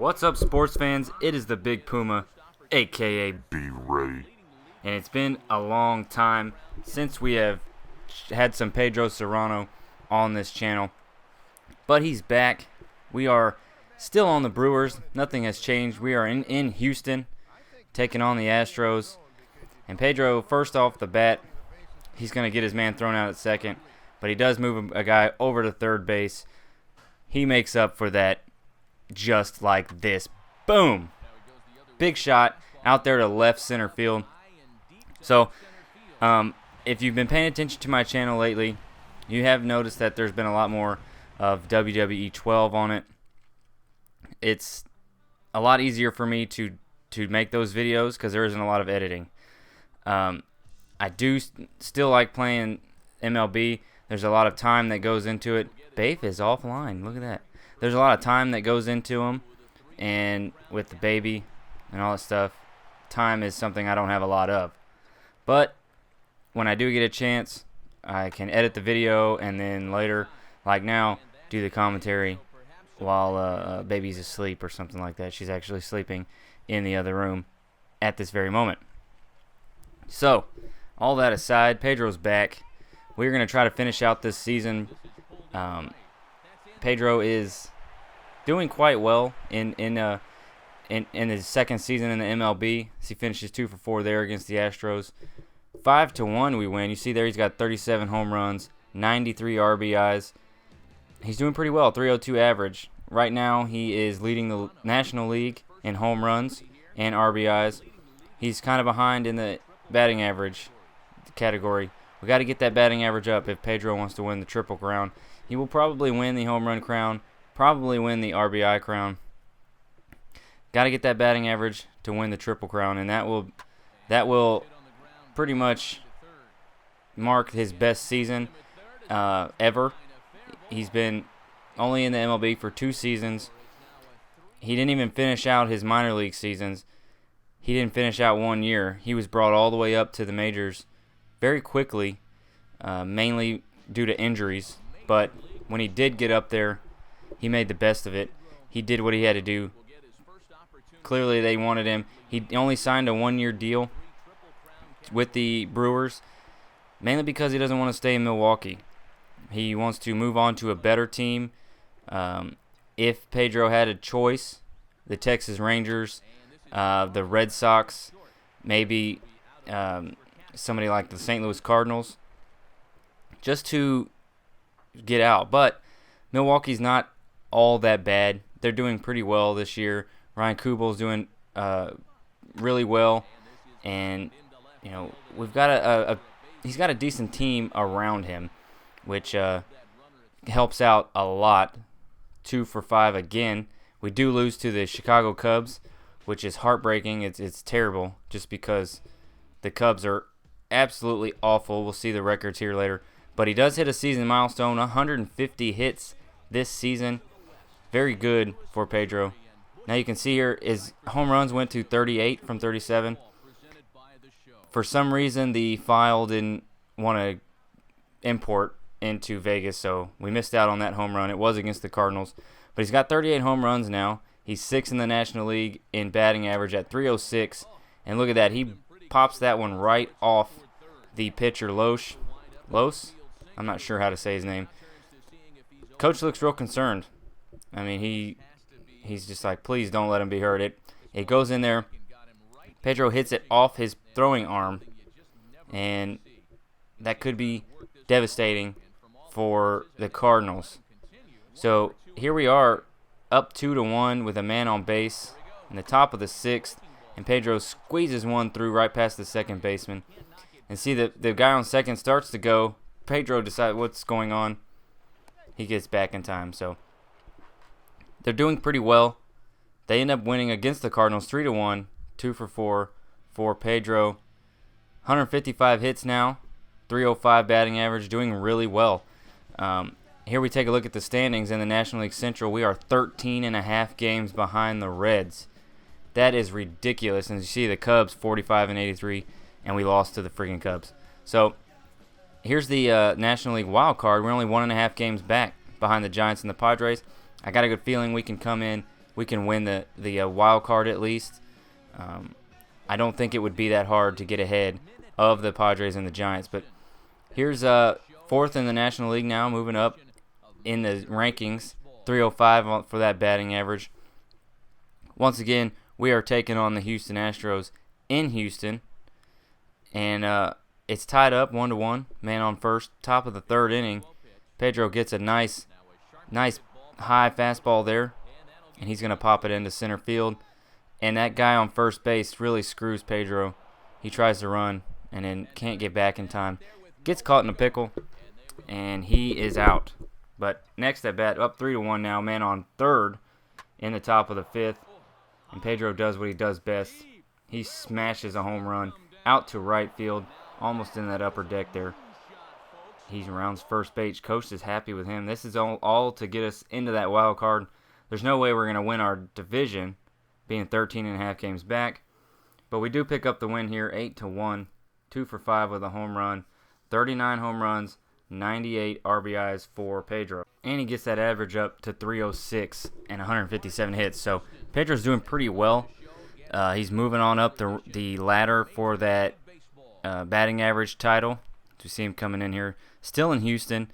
What's up, sports fans? It is the Big Puma, aka Be ready. and it's been a long time since we have had some Pedro Cerrano on this channel. But he's back. We are still on the Brewers. Nothing has changed. We are in Houston, taking on the Astros. And Pedro, first off the bat, he's going to get his man thrown out at second. But he does move a guy over to third base. He makes up for that just like this. Boom! Big shot out there to left center field. So, if you've been paying attention to my channel lately, you have noticed that there's been a lot more of WWE 12 on it. It's a lot easier for me to make those videos because there isn't a lot of editing. I do still like playing MLB. There's a lot of time that goes into it. Babe is offline. Look at that. There's a lot of time that goes into them, and with the baby and all that stuff, time is something I don't have a lot of. But when I do get a chance, I can edit the video and then later, like now, do the commentary while baby's asleep or something like that. She's actually sleeping in the other room at this very moment. So, all that aside, Pedro's back. We're going to try to finish out this season. Pedro is doing quite well in his second season in the MLB. He finishes 2 for 4 there against the Astros. 5-1 we win. You see there he's got 37 home runs, 93 RBIs. He's doing pretty well, 302 average. Right now he is leading the National League in home runs and RBIs. He's kind of behind in the batting average category. We got to get that batting average up if Pedro wants to win the Triple Crown. He will probably win the home run crown, probably win the RBI crown. Got to get that batting average to win the Triple Crown, and that will pretty much mark his best season ever. He's been only in the MLB for 2 seasons. He didn't even finish out his minor league seasons. He didn't finish out 1 year. He was brought all the way up to the majors very quickly, mainly due to injuries. But when he did get up there, he made the best of it. He did what he had to do. Clearly, they wanted him. He only signed a 1-year deal with the Brewers, mainly because he doesn't want to stay in Milwaukee. He wants to move on to a better team. If Pedro had a choice, the Texas Rangers, the Red Sox, maybe somebody like the St. Louis Cardinals, just to get out. But Milwaukee's not all that bad. They're doing pretty well this year. Ryan Kubal's doing really well, and you know we've got he's got a decent team around him, which helps out a lot. 2 for 5 again. We do lose to the Chicago Cubs, which is heartbreaking. It's terrible just because the Cubs are absolutely awful. We'll see the records here later. But he does hit a season milestone, 150 hits this season. Very good for Pedro. Now you can see here his home runs went to 38 from 37. For some reason, the file didn't want to import into Vegas, so we missed out on that home run. It was against the Cardinals. But he's got 38 home runs now. He's 6th in the National League in batting average at 306. And look at that. He pops that one right off the pitcher, Los? I'm not sure how to say his name. Coach looks real concerned. I mean, he's just like, please don't let him be hurt. It goes in there. Pedro hits it off his throwing arm, and that could be devastating for the Cardinals. So here we are, up 2-1 with a man on base in the top of the 6th, and Pedro squeezes one through right past the second baseman. And see the guy on second starts to go. Pedro decides what's going on. He gets back in time. So they're doing pretty well. They end up winning against the Cardinals 3-1, 2 for 4 for Pedro. 155 hits now, 305 batting average, doing really well. Here we take a look at the standings in the National League Central. We are 13.5 games behind the Reds. That is ridiculous. And you see the Cubs 45-83, and we lost to the freaking Cubs. So here's the National League wild card. We're only 1.5 games back behind the Giants and the Padres. I got a good feeling we can come in we can win the wild card at least. I don't think it would be that hard to get ahead of the Padres and the Giants. But here's fourth in the National League now, moving up in the rankings, 305 for that batting average. Once again, we are taking on the Houston Astros in Houston, and it's tied up 1-1. Man on first, top of the third inning. Pedro gets a nice high fastball there, and he's going to pop it into center field. And that guy on first base really screws Pedro. He tries to run and then can't get back in time. Gets caught in a pickle, and he is out. But next at bat, up 3-1 now. Man on third in the top of the fifth. And Pedro does what he does best. He smashes a home run out to right field, almost in that upper deck there. He's around first base. Coach is happy with him. This is all to get us into that wild card. There's no way we're going to win our division, being 13.5 games back. But we do pick up the win here, 8-1, 2 for 5 with a home run, 39 home runs, 98 RBIs for Pedro. And he gets that average up to 306 and 157 hits. So Pedro's doing pretty well. He's moving on up the ladder for that batting average title. To see him coming in here, still in Houston,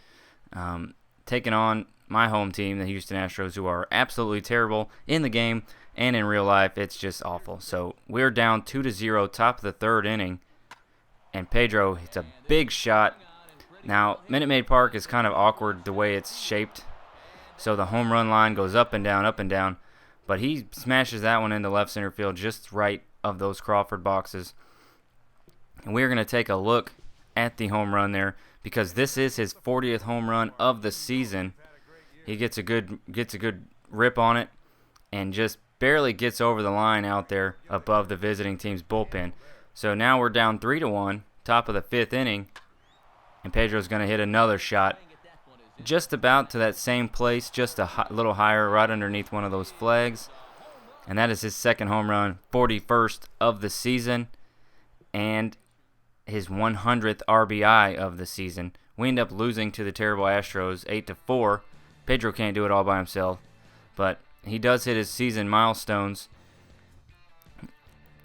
taking on my home team, the Houston Astros, who are absolutely terrible in the game and in real life. It's just awful. So we're down 2-0, top of the third inning, and Pedro hits a big shot. Now, Minute Maid Park is kind of awkward the way it's shaped, so the home run line goes up and down, but he smashes that one into left center field just right of those Crawford boxes. And we're going to take a look at the home run there, because this is his 40th home run of the season. He gets a good rip on it and just barely gets over the line out there above the visiting team's bullpen. So now we're down 3-1, top of the fifth inning, and Pedro's going to hit another shot just about to that same place, just a little higher, right underneath one of those flags. And that is his second home run, 41st of the season, and his 100th RBI of the season. We end up losing to the terrible Astros 8-4. Pedro can't do it all by himself, but he does hit his season milestones.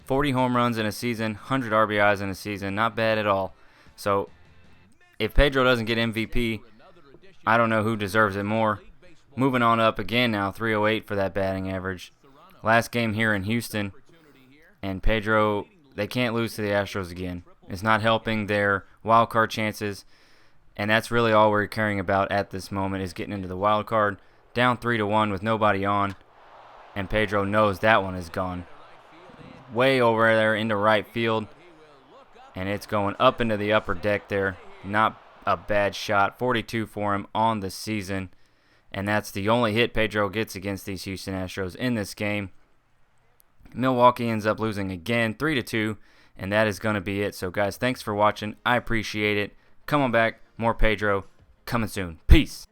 40 home runs in a season, 100 RBIs in a season, not bad at all. So if Pedro doesn't get MVP, I don't know who deserves it more. Moving on up again now, 308 for that batting average. Last game here in Houston, and Pedro, they can't lose to the Astros again. It's not helping their wild card chances, and that's really all we're caring about at this moment, is getting into the wild card. Down 3-1 with nobody on, and Pedro knows that one is gone. Way over there into right field, and it's going up into the upper deck there. Not a bad shot. 42 for him on the season, and that's the only hit Pedro gets against these Houston Astros in this game. Milwaukee ends up losing again, 3-2. And that is going to be it. So, guys, thanks for watching. I appreciate it. Come on back. More Pedro coming soon. Peace.